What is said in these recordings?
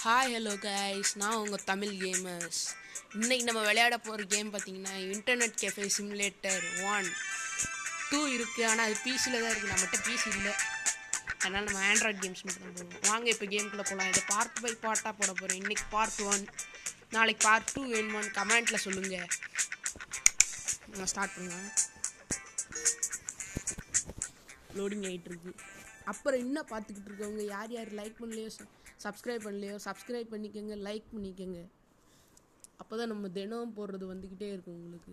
Hi hello guys, நான் உங்கள் Tamil gamers. இன்றைக்கி நம்ம விளையாட போகிற கேம் பார்த்தீங்கன்னா இன்டர்நெட் கெஃபே சிமுலேட்டர் 1 2 இருக்குது. ஆனால் அது பிசியில் தான் இருக்குது, நம்மகிட்ட பிசி இல்லை. அதனால் நம்ம ஆண்ட்ராய்ட் கேம்ஸ் மட்டும் தான் போடுவோம். வாங்க இப்போ கேமுக்குள்ளே போகலாம். இதை பார்ட் பை பார்ட்டாக போட போகிறேன். இன்றைக்கி பார்ட் 1, நாளைக்கு பார்ட் 2 வேணுமான்னு கமெண்ட்டில் சொல்லுங்கள். நான் ஸ்டார்ட் பண்ணுவேன். லோடிங் ஆகிட்டு இருக்கு. அப்புறம் இன்னும் பார்த்துக்கிட்டு இருக்கவங்க யார் யார் லைக் பண்ணலையோ சப்ஸ்கிரைப் பண்ணலையோ சப்ஸ்கிரைப் பண்ணிக்கோங்க, லைக் பண்ணிக்கோங்க. அப்போ தான் நம்ம தினம் போடுறது வந்துக்கிட்டே இருக்கும். உங்களுக்கு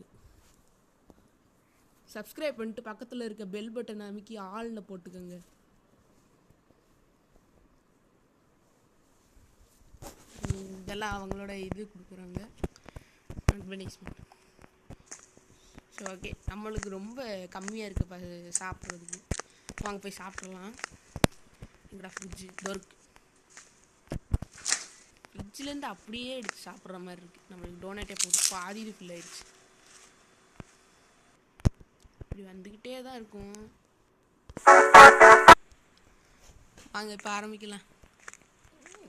சப்ஸ்கிரைப் பண்ணிட்டு பக்கத்தில் இருக்க பெல் பட்டனை அமைக்கி ஆளில் போட்டுக்கோங்க. இதெல்லாம் அவங்களோட இது கொடுக்குறாங்க அட்வர்டைஸ்மெண்ட். ஸோ ஓகே, நம்மளுக்கு ரொம்ப கம்மியாக இருக்குது சாப்பிட்றதுக்கு. வாங்க போய் சாப்பிட்றலாம். எங்கடா ஃப்ரிட்ஜு டொர்க் ஃப்ரிட்ஜிலேருந்து அப்படியே எடுத்து சாப்பிட்ற மாதிரி இருக்குது. நம்மளுக்கு டோனேட்டே போட்டு பாதி இது ஃபில் ஆயிடுச்சு. இப்படி வந்துக்கிட்டே தான் இருக்கும். வாங்க இப்போ ஆரம்பிக்கலாம்.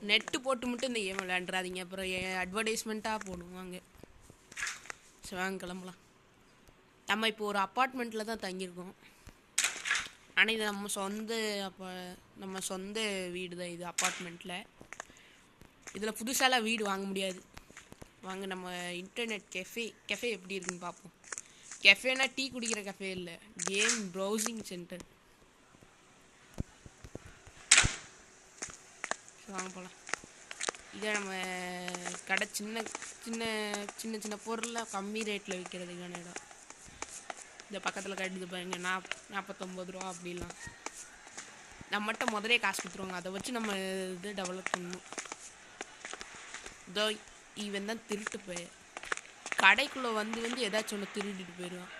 நெட்டு போட்டு மட்டும் இந்த கேம் விளையாண்டுறாதீங்க, அப்புறம் அட்வர்டைஸ்மெண்ட்டாக போடுவாங்க. சரி வாங்க கிளம்பலாம். நம்ம இப்போ ஒரு அப்பார்ட்மெண்ட்டில் தான் தங்கியிருக்கோம். ஆனால் இது நம்ம சொந்த வீடு தான் இது. அப்பார்ட்மெண்ட்டில் இதில் புதுசாலாம் வீடு வாங்க முடியாது. வாங்க நம்ம இன்டர்நெட் கெஃபே எப்படி இருக்குன்னு பார்ப்போம். கெஃபேனா டீ குடிக்கிற கெஃபே இல்லை, கேம் ப்ரௌசிங் சென்டர். வாங்க போகலாம். இதை நம்ம கடை சின்ன சின்ன சின்ன சின்ன பொருளெலாம் கம்மி ரேட்டில் விற்கிறதுக்கான இடம். இந்த பக்கத்தில் கட்டுது பாருங்க, 49 ரூபா அப்படிலாம். நம்மகிட்ட முதலே காசு கொடுத்துருவாங்க, அதை வச்சு நம்ம இது டெவலப் பண்ணணும். இதோ இவன் தான் திருட்டு போய் கடைக்குள்ளே வந்து ஏதாச்சும் ஒன்று திருடிட்டு போயிடுவான்.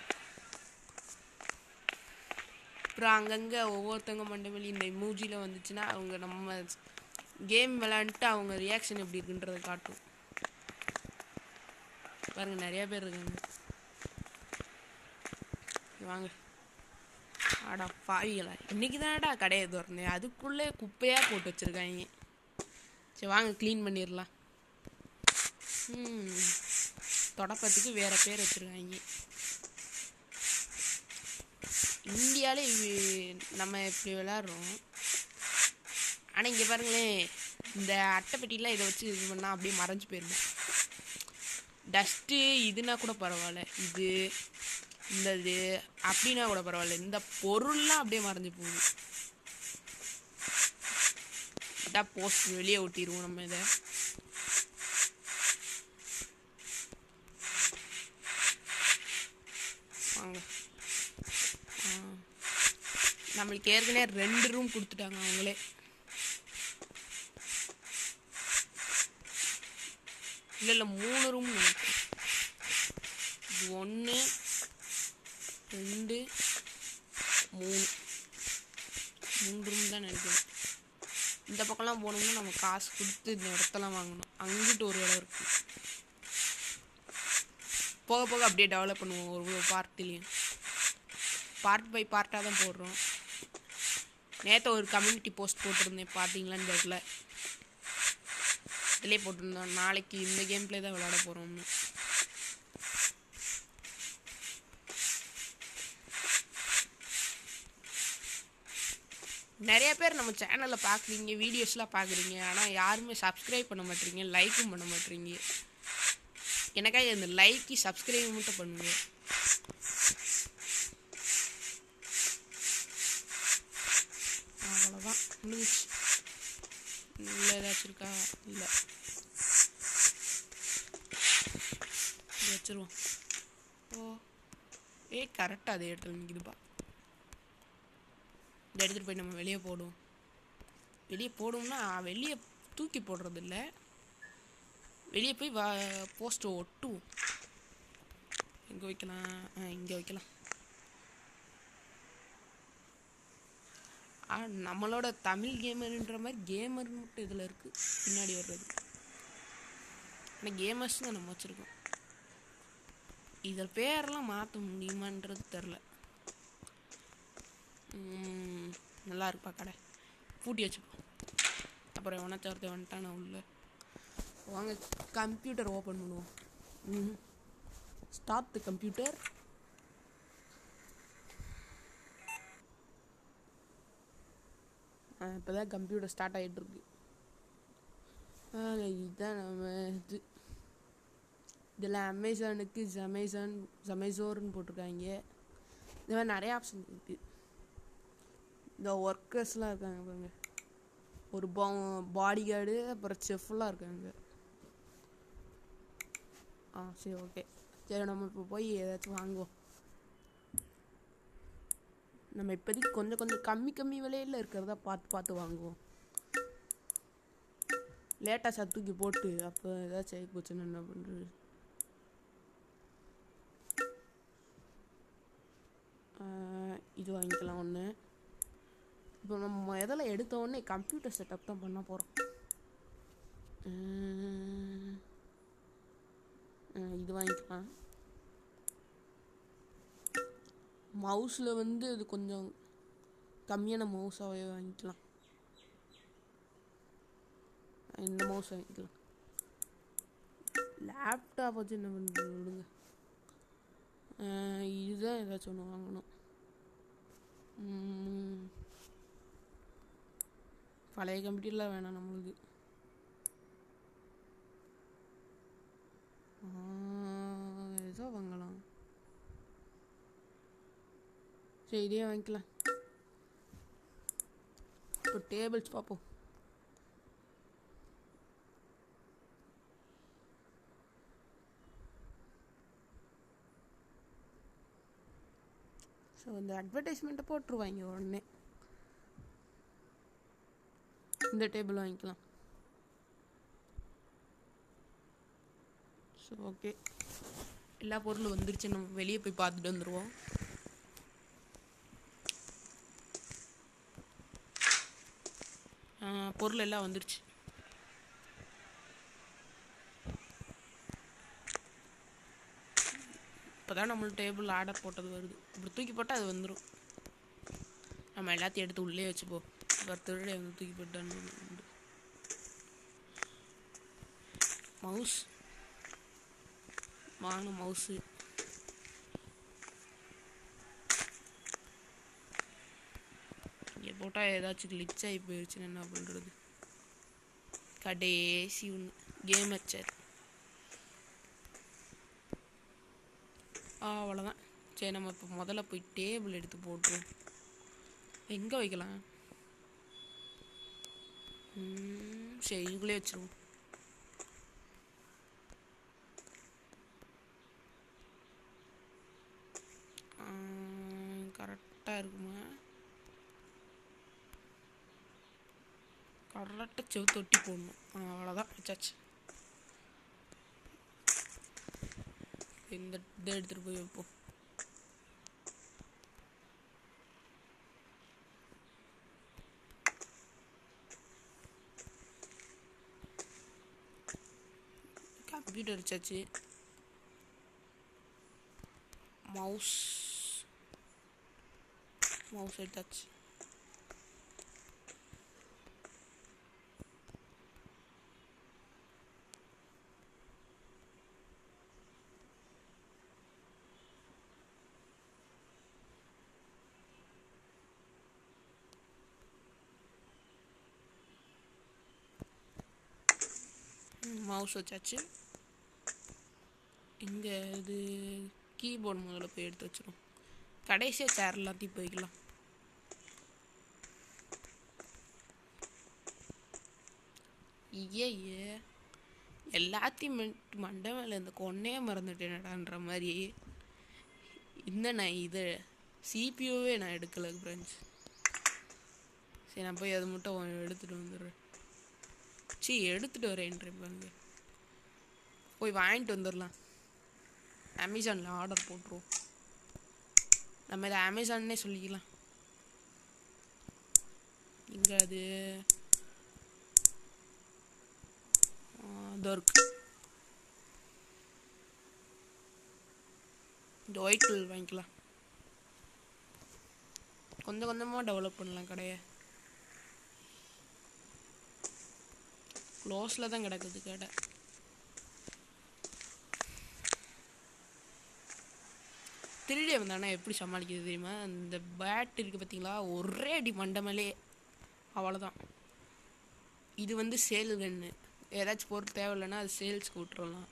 அப்புறம் அங்கங்கே ஒவ்வொருத்தவங்க மண்டபலி இந்த மூஜியில் வந்துச்சுன்னா அவங்க நம்ம கேம் விளையாண்டுட்டு அவங்க ரியாக்ஷன் எப்படி இருக்குன்றதை காட்டும். பாருங்க நிறையா பேர் இருக்காங்க. வாங்க. ஆடா பாவிகளா, இன்றைக்கி தான்டா கடையை திறந்தேன், அதுக்குள்ளே குப்பையாக போட்டு வச்சுருக்காங்க. சரி வாங்க க்ளீன் பண்ணிடலாம். தொடப்பத்துக்கு வேறு பேர் வச்சுருக்காங்க. இந்தியாவிலே நம்ம இப்படி விளையாடுறோம். ஆனால் இங்கே பாருங்களேன், இந்த அட்டைப்பெட்டிலாம் இதை வச்சு இது பண்ணால் அப்படியே மறைஞ்சு போயிடும். டஸ்ட்டு இதுனா கூட பரவாயில்ல, இந்த இது அப்படின்னா கூட பரவாயில்ல, இந்த பொருள்லாம் அப்படியே மறைஞ்சு போகுது. இதான் போஸ்ட் வெளியே ஒட்டிடுவோம் நம்ம இதை. வாங்க. நம்மளுக்கு ஏற்கனவே 2 ரூம் கொடுத்துட்டாங்க அவங்களே. இல்லை 3 ரூம் நினைக்கிறேன். 1 2 3 ரூம் தான் நினைக்கிறேன். இந்த பக்கம்லாம் போனோம்னா நம்ம காசு கொடுத்து இந்த இடத்தெல்லாம் வாங்கணும். அங்கிட்டு ஒரு இடம் இருக்குது. போக போக அப்படியே டெவலப் பண்ணுவோம். ஒரு பார்ட்லேயும் பார்ட் பை பார்ட்டாக தான் போடுறோம். நேற்று ஒரு கம்யூனிட்டி போஸ்ட் போட்டிருந்தேன், பார்த்தீங்களான்னு தெரியல. இதிலே போட்டிருந்தோம், நாளைக்கு இந்த கேம் பிளே தான் விளையாட போகிறோம்னு. நிறைய பேர் நம்ம சேனலில் பார்க்குறீங்க, வீடியோஸ்லாம் பார்க்குறீங்க, ஆனால் யாருமே சப்ஸ்கிரைப் பண்ண மாட்டேறீங்க, லைக்கும் பண்ண மாட்டேறீங்க. எனக்காக இந்த லைக்கு சப்ஸ்கிரைப் மட்டும் பண்ணுங்க. அவ்வளோதான் முடிஞ்சிச்சு. இல்லை ஏதாச்சும் இருக்கா? இல்லை, வச்சுருவோம். கரெக்டாக அதை எடுத்து நிற்கிதுப்பா. இதை எடுத்துகிட்டு போய் நம்ம வெளியே போடுவோம். வெளியே போடுவோம்னா வெளியே தூக்கி போடுறது இல்லை, வெளியே போய் போஸ்ட்டை ஒட்டுவோம். எங்கே வைக்கலாம்? இங்கே வைக்கலாம். நம்மளோட தமிழ் கேமர்ன்ற மாதிரி கேமர் மட்டும் இதில் இருக்குது பின்னாடி வர்றது. ஆனால் கேமர்ஸ் தான் நம்ம வச்சுருக்கோம். இதில் பேரெல்லாம் மாற்ற முடியுமான்றது தெரில. நல்லா இருப்பா கடை. பூட்டி வச்சுப்போம். அப்புறம் ஒன்றா ஒருத்தர் வந்துட்டான் உள்ள. வாங்க கம்ப்யூட்டர் ஓப்பன் பண்ணுவோம். Start the computer. இப்போ தான் கம்ப்யூட்டர் ஸ்டார்ட் ஆகிட்டுருக்கு. இதுதான் நம்ம இதில் அமேசானுக்கு ஜமேசோர்னு போட்டிருக்காங்க. இந்த மாதிரி நிறைய ஆப்ஷன் இருக்குது. இந்த ஒர்க்கர்ஸ்லாம் இருக்காங்க பாருங்க, ஒரு பாடி கார்டு, அப்புறம் செஃப்லாம் இருக்காங்க. சரி, ஓகே. சரி, நம்ம இப்போ போய் ஏதாச்சும் வாங்குவோம். நம்ம இப்போதைக்கு கொஞ்சம் கம்மி விலையில் இருக்கிறதா பார்த்து வாங்குவோம். லேட்டாக தூக்கி போட்டு அப்போ ஏதாச்சும் ஆகி போச்சுன்னு என்ன பண்ணுறது. இது வாங்கிக்கலாம் ஒன்று. இப்போ நம்ம எதில் எடுத்த உடனே கம்ப்யூட்டர் செட்டப் தான் பண்ண போகிறோம். இது வாங்கிக்கலாம். மவுஸில் இது கொஞ்சம் கம்மியான மவுஸாகவே வாங்கிக்கலாம். இந்த மவுஸ் வாங்கிக்கலாம். லேப்டாப் வச்சு என்ன பண்ணுறது விடுங்க. இதுதான் ஏதாச்சும் ஒன்று வாங்கணும். பழைய கம்ப்யூட்டர்லாம் வேணாம் நம்மளுக்கு. ஏதோ வாங்கலாம். சரி, இதே வாங்கிக்கலாம். இப்போ டேபிள்ஸ் பார்ப்போம். ஸோ இந்த அட்வர்டைஸ்மெண்ட்டை போட்டுருவாங்க உடனே. இந்த டேபிள் வாங்கிக்கலாம். ஸோ ஓகே, எல்லா பொருளும் வந்துருச்சு. நம்ம வெளியே போய் பார்த்துட்டு வந்துடுவோம். பொருள் எல்லாம் வந்துருச்சு. இப்போ தான் நம்மளுக்கு டேபிள் ஆர்டர் போட்டது வருது. இப்படி தூக்கி போட்டால் அது வந்துடும். நம்ம எல்லாத்தையும் எடுத்து உள்ளே வச்சுப்போம். திருடே தூக்கி போட்டான்னு. மவுஸ் வாங்கணும். மவுஸு இங்கே போட்டால் ஏதாச்சும் கிளிச் ஆகி போயிடுச்சுன்னு என்ன பண்ணுறது. கடைசி ஒன்று கேம் வச்சார். அவ்வளோதான். சரி, நம்ம இப்போ முதல்ல போய் டேபிள் எடுத்து போட்டுருவோம். எங்கே வைக்கலாம்? சரி, இதுக்குள்ளே வச்சுருவோம். கரெக்டாக இருக்குமா? கரெக்டாக செவுத்து ஒட்டி போடணும். அவ்வளோதான், வச்சாச்சு. இந்த இதை எடுத்துகிட்டு போய் வைப்போம். கம்ப்யூட்டர் வச்சாச்சு. மவுஸ் எடுத்தாச்சு. மவுஸ் வச்சாச்சு. இங்கே இது கீபோர்டு முதல்ல போய் எடுத்து வச்சிடும். கடைசியாக சேர் எல்லாத்தையும் போய்க்கலாம். ஐயே, எல்லாத்தையும் மண்டை மேலே இந்த கொன்னே மறந்துட்டேனடான்ற மாதிரி. நான் இது சிபியூவே நான் எடுக்கலை ஃப்ரெண்ட்ஸ். சரி, நான் போய் அது மட்டும் எடுத்துகிட்டு வந்துடுறேன். எடுத்துகிட்டு வரேன்றேன் பாருங்க. போய் வாங்கிட்டு வந்துடலாம். அமேசானில் ஆர்டர் போட்டுருவோம். நம்ம இதை அமேசான்னே சொல்லிக்கலாம். இங்கே அது இருக்கு. இந்த ஒயிட் கலர் வாங்கிக்கலாம். கொஞ்சம் கொஞ்சமாக டெவலப் பண்ணலாம் கடையை. க்ளோஸில் தான் கிடக்குது கடை. திருடிய வந்தானா எப்படி சமாளிக்கிறது தெரியுமா? அந்த பேட் இருக்குது பார்த்தீங்களா, ஒரே அடி மண்டை மேலே, அவ்வளோதான். இது வந்து சேல் கன்று, ஏதாச்சும் பொருள் தேவையில்லைன்னா அது சேல்ஸ்க்கு விட்டுறலாம்.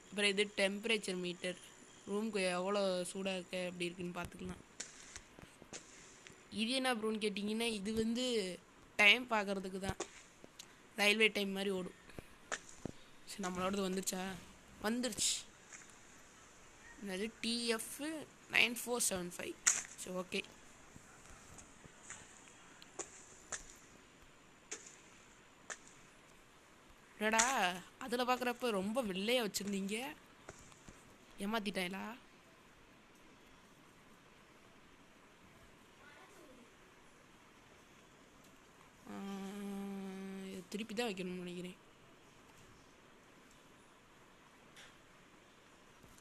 அப்புறம் இது டெம்பரேச்சர் மீட்டர், ரூமுக்கு எவ்வளோ சூடாக இருக்க எப்படி இருக்குன்னு பார்த்துக்கலாம். இது என்ன ப்ரோன்னு கேட்டிங்கன்னா, இது வந்து டைம் பார்க்குறதுக்கு தான், ரயில்வே டைம் மாதிரி ஓடும். சரி, நம்மளோடது வந்துருச்சா? வந்துருச்சு. என்னது TF 9475. சரி, ஓகே. என்னடா அதில் பார்க்குறப்ப ரொம்ப வெள்ளையாக வச்சுருந்தீங்க, ஏமாத்திட்டாங்களா? திருப்பி தான் வைக்கணும்னு நினைக்கிறேன்.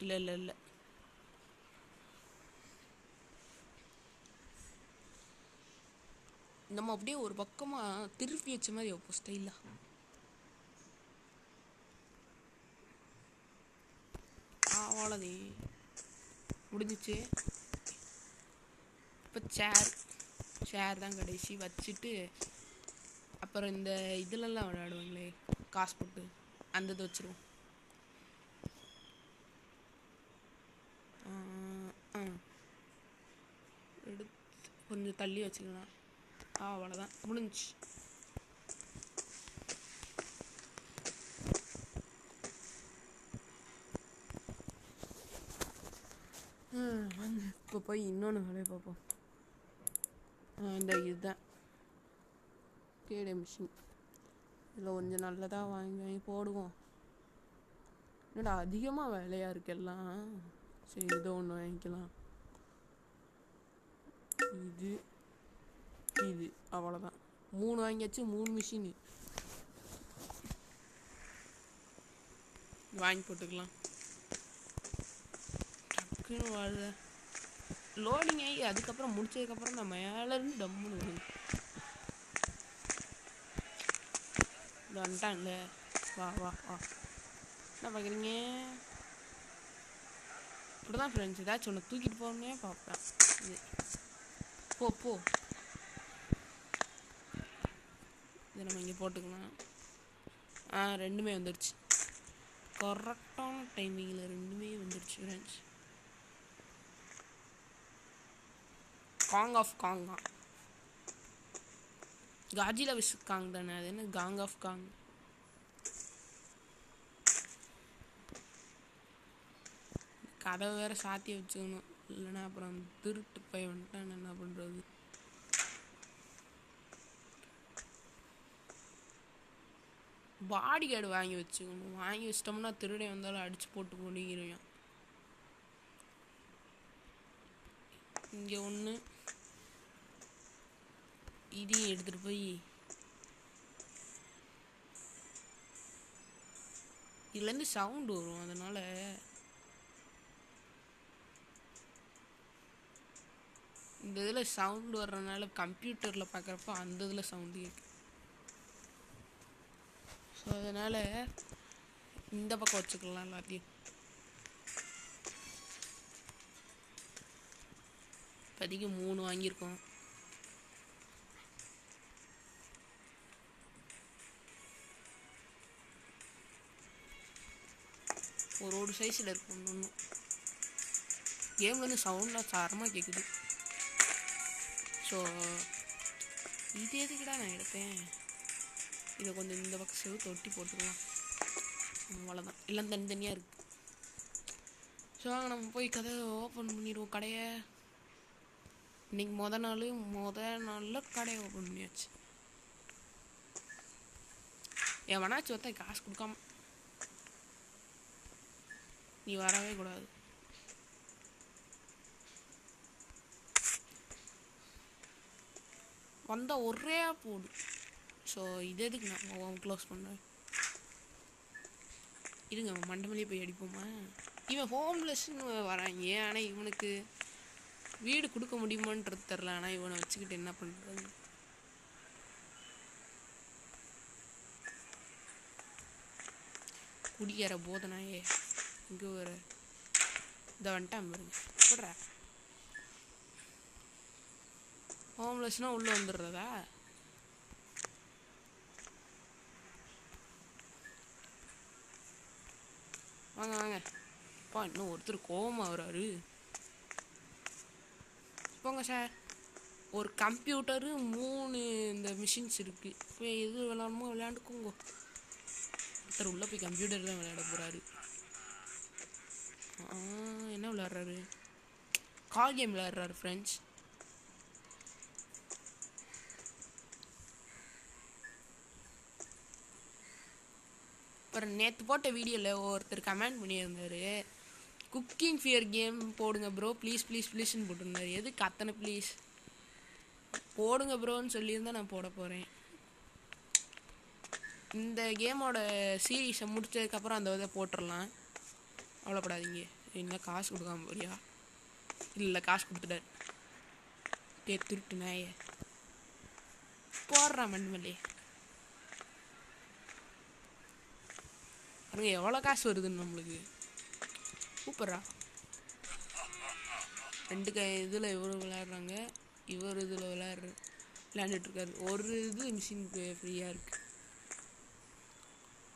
இல்லை இல்லை இல்லை, நம்ம அப்படியே ஒரு பக்கமாக திருப்பி வச்ச மாதிரி வைப்போம் ஸ்டைலாக. அவ்வளோதே, முடிஞ்சிச்சு. இப்போ சேர் தான் கடைசி வச்சுட்டு, அப்புறம் இந்த இதிலெல்லாம் விளையாடுவாங்களே காசு போட்டு, அந்த இதை வச்சுருவோம். எடுத்து கொஞ்சம் தள்ளி வச்சுக்கலாம். அவ்வளோதான், முடிஞ்சிச்சு. இப்போ போய் இன்னொன்று வேலையை பார்ப்போம். இந்த இதுதான் கேடே மிஷின், இதில் கொஞ்சம் நல்லதாக வாங்கி போடுவோம். என்னடா அதிகமாக வேலையாக இருக்கு எல்லாம். சரி, இதை ஒன்று வாங்கிக்கலாம். இது அவ்வளோதான், 3 வாங்கியாச்சு. 3 மிஷின் வாங்கி போட்டுக்கலாம். டக்குன்னு வாழ லோடிங் ஆகி அதுக்கப்புறம் முடிச்சதுக்கப்புறம் நான் மேலேருந்து டம்முன்னு விடுங்க. இது வந்துட்டான்ல, வா வா வா. என்ன பார்க்குறீங்க? இப்படி தான் ஃப்ரெண்ட்ஸ், ஏதாச்சும் ஒன்று தூக்கிட்டு போகணுன்னே பார்ப்பேன். இது போ போ, இதை நம்ம இங்கே போட்டுக்கலாம். ரெண்டுமே வந்துடுச்சு, கரெக்டான டைமிங்கில் ரெண்டுமே வந்துடுச்சு ஃப்ரெண்ட்ஸ். காங் ஆஃப் காங்கா, காஜிலா விஸ் காங் தானே, அது என்ன காங் ஆஃப் காங்? கதவை வேறு சாத்தி வச்சுக்கணும், இல்லைன்னா அப்புறம் திருட்டு போய் வந்துட்டான் என்ன பண்ணுறது. பாடி கார்டு வாங்கி வச்சுக்கணும், வாங்கி வச்சிட்டோம்னா திருடை வந்தாலும் அடித்து போட்டு கொண்டிருக்கிறோம். இங்கே ஒன்று, இதையும் எடுத்துகிட்டு போய் இதுலேருந்து சவுண்டு வரும், அதனால் இந்த இதில் சவுண்டு வர்றதுனால கம்ப்யூட்டரில் பார்க்குறப்ப அந்த இதில் சவுண்டு கேட்கு. ஸோ அதனால் இந்த பக்கம் வச்சுக்கலாம் எல்லாத்தையும். இப்போதைக்கு 3 வாங்கியிருக்கோம். ஒரு சைஸில் இருக்கும் ஒன்று. கேமில் வந்து சவுண்டாக சாரமாக கேட்குது. ஸோ இது எதுக்குடா நான் எடுத்தேன்? இதை கொஞ்சம் இந்த பக்கம் செவு தொட்டி போட்டுக்கலாம், அவ்வளோதான். எல்லாம் தனித்தனியாக இருக்குது. ஸோ நம்ம போய் கதையை ஓப்பன் பண்ணிடுவோம் கடையை. இன்றைக்கி மொதல் நாளில் கடையை ஓப்பன் பண்ணியாச்சு. என் வேணாச்சு ஒருத்தன் காசு கொடுக்காம நீ வரவே கூடாது. வந்தால் ஒரே போடு. ஸோ இது எதுக்கு நான் க்ளோஸ் பண்ணேன்? இருங்க, மண்டமல்லியே போய் அடிப்போமா? இவன் ஹோம்லெஸ்ன்னு வராங்க, ஆனால் இவனுக்கு வீடு கொடுக்க முடியுமான்றது தெரில. ஆனால் இவனை வச்சுக்கிட்டு என்ன பண்ணுறது? குடிக்கிற போதனாயே இங்கே வர இதை வந்துட்டான் பாருங்க. போடுற ஹோம்லெஸ்னால் உள்ளே வந்துடுறதா? வாங்க வாங்க. அப்பா இன்னும் ஒருத்தர் கோவமாக வர்றாரு. போங்க சார். ஒரு கம்ப்யூட்டரு 3 இந்த மிஷின்ஸ் இருக்குது. இப்போ எது விளாடணுமோ விளையாண்டுக்கோங்க. ஒருத்தர் உள்ளே போய் கம்ப்யூட்டர் தான் விளையாட போகிறாரு. என்ன விளையாடுறாரு? கால் கேம் விளையாடுறாரு ஃப்ரெண்ட்ஸ். அப்புறம் நேற்று போட்ட வீடியோவில் ஒருத்தர் கமெண்ட் பண்ணியிருந்தார், குக்கிங் ஃபியர் கேம் போடுங்க ப்ரோ ப்ளீஸ் ப்ளீஸ் ப்ளீஸ்ன்னு போட்டிருந்தாரு. எதுக்கு அத்தனை ப்ளீஸ்? போடுங்க ப்ரோன்னு சொல்லியிருந்தால் நான் போட போகிறேன். இந்த கேமோட சீரீஸை முடிச்சதுக்கப்புறம் அந்த இதை போட்டுடலாம். அவ்வளோப்படாதீங்க. என்ன காசு கொடுக்காம போறியா? இல்லை காசு கொடுத்துட்டாரு. திருட்டு நாயே போடுறான் மண்மல்லே. பாருங்க எவ்வளோ காசு வருதுன்னு நம்மளுக்கு. சூப்பரா. 2 இதில் இவர் விளையாடுறாங்க, இவர் இதில் விளையாண்டுட்ருக்காரு. ஒரு இது மிஷினுக்கு ஃப்ரீயாக இருக்குது.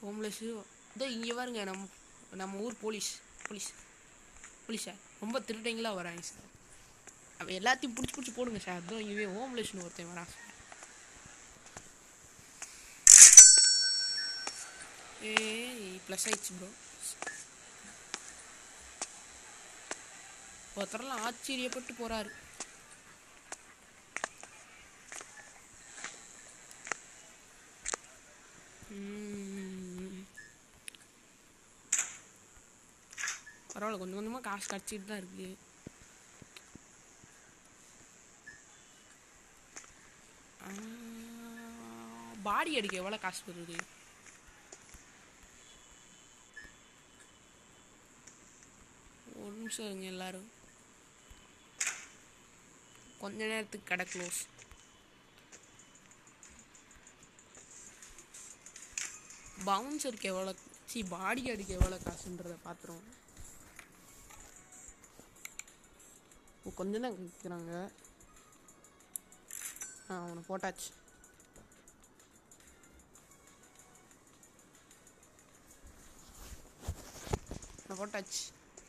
ஹோம்லெஸ்ஸு இதோ இங்கே பாருங்க. நம்ம ஊர் போலீஸா ரொம்ப திருட்டங்களா வராங்க சார். அப்போ எல்லாத்தையும் பிடிச்சி போடுங்க சார். அதோ இங்கே ஹோம்லெஸ்னு ஒருத்தன் வரான் சார். ப்ளஸ் ஆயிடுச்சு ப்ரோ. ஒருத்தரெல்லாம் ஆச்சரியப்பட்டு போகிறாரு. பரவாயில்ல, கொஞ்சம் கொஞ்சமாக காசு கிடச்சிட்டு தான் இருக்குது. பாடி அடிக்க எவ்வளோ காசு வருது? ஒரு நிமிஷம் இருங்க எல்லாரும். கொஞ்ச நேரத்துக்கு கடை க்ளோஸ். பவுன்சருக்கு எவ்வளோ, பாடி அடிக்க எவ்வளோ காசுன்றதை பார்த்துருவோம். கொஞ்சம் தான் கேட்குறாங்க. அவனை போட்டாச்சு.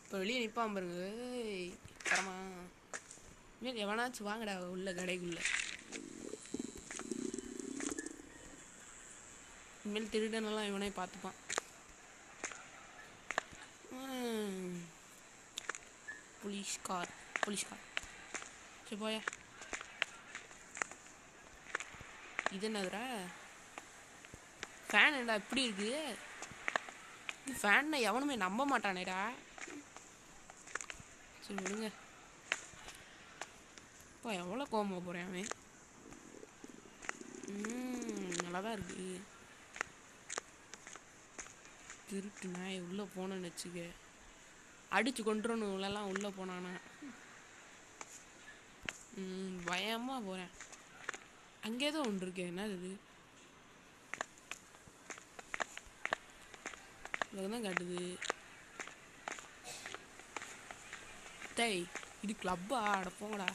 இப்போ வெளியே நிற்பான் பாருங்க. தரமா இனிமேல் எவனாச்சும் வாங்கடா உள்ள கடைக்குள்ள. இனிமேல் திருடனெல்லாம் இவனே பார்த்துப்பான். போலீஸ்கார் சரி போயா. இது என்னதுடா? ஃபேன் என்னடா இப்படி இருக்கு? ஃபேனை எவனுமே நம்ப மாட்டானேடா. சரி விடுங்க. இப்போ எவ்வளோ கோவமாக போகிறேன் அவன். நல்லா தான் இருக்கு. திருட்டு நாய் உள்ளே போனேன்னு வச்சுக்க, அடித்து கொண்டுறணும்லாம் உள்ளே போனானா. பயமாக போகிறேன். அங்கே தான் ஒன்று இருக்கு. என்னது இது? தான் காட்டுது. டேய் இது கிளப்பா? அட போங்கடா.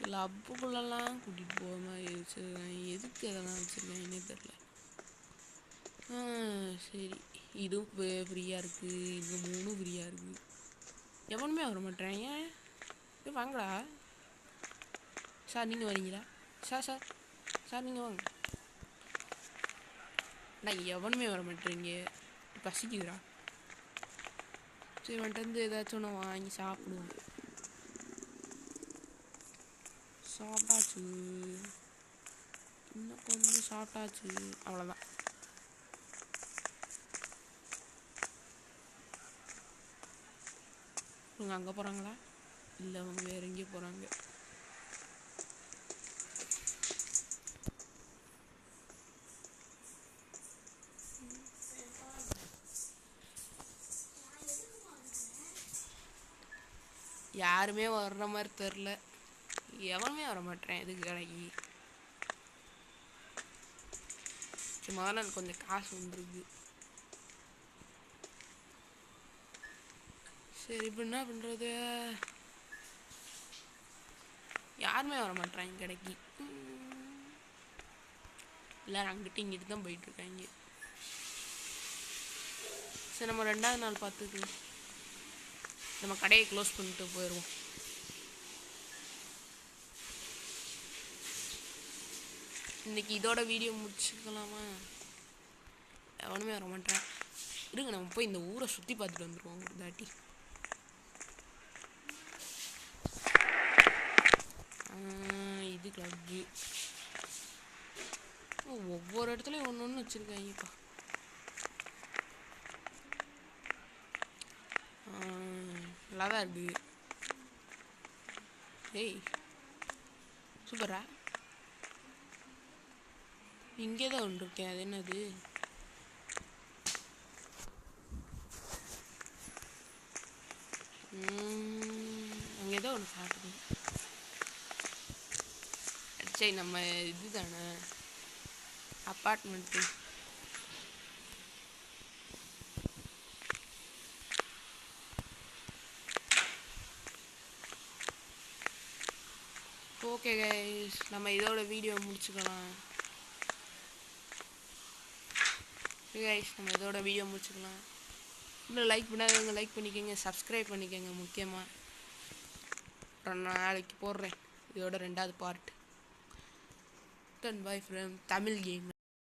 கிளப்புக்குள்ளெல்லாம் கூட்டிகிட்டு போக மாதிரி வச்சுருக்கேன். எதுக்கு அதெல்லாம் வச்சுருக்கேன்னே தெரில. சரி, இதுவும் ஃப்ரீயாக இருக்குது. இது 3 ஃப்ரீயாக இருக்குது. எவனுமே வர மாட்டேன். ஏன் வாங்கடா சார். நீங்கள் வரீங்களா சார் நீங்கள் வாங்க. நான் எவனுமே வர மாட்டேறீங்க. பசிக்குதுடா. சரி வந்துட்டு ஏதாச்சும் ஒன்று வாங்கி சாப்பிடுவோம். சாப்பிட்டாச்சு, இன்னும் கொஞ்சம் சாப்பிட்டாச்சு, அவ்வளோதான். இவங்க அங்கே போகிறாங்களா? இல்லை, அவங்க வேற எங்கேயோ போகிறாங்க. யாருமே வர்ற மாதிரி தெரில. எவனுமே வர மாட்டேன். எதுக்கு கடைக்கு? முதல்ல எனக்கு கொஞ்சம் காசு வந்துருக்கு. சரி இப்போ என்ன பண்ணுறது? யாருமே வர மாட்டாங்க கடைக்கு. எல்லாரும் அங்கிட்டு இங்கிட்டு தான் போயிட்டுருக்காங்க. சரி நம்ம 2வது நாள் பார்த்துக்கலாம். நம்ம கடையை க்ளோஸ் பண்ணிட்டு போயிடுவோம். இன்னைக்கு இதோட வீடியோ முடிச்சுக்கலாமா? எவனுமே வர மாட்டேன். இருங்க நம்ம போய் இந்த ஊரை சுற்றி பார்த்துட்டு வந்துடுவோம் ஒரு தாட்டி. இது கிளப்பு. ஒவ்வொரு இடத்துலையும் ஒன்று ஒன்று வச்சுருக்காங்கப்பா. நல்லா தான் இருக்குது. ஏய் சூப்பரா. இங்கே தான் ஒன்று இருக்கேன். அது என்னது? அங்கே தான் ஒன்று காட்டுது. சரி நம்ம இது தானே அப்பார்ட்மெண்ட்டு. ஓகே கைஸ், நம்ம இதோட வீடியோ முடிச்சுக்கலாம். இன்னும் லைக் பண்ணாதவங்க லைக் பண்ணிக்கோங்க, சப்ஸ்கிரைப் பண்ணிக்கோங்க. முக்கியமாக அப்புறம் நாளைக்கு போடுறேன் இதோட 2வது part. Bye from Tamil gamer.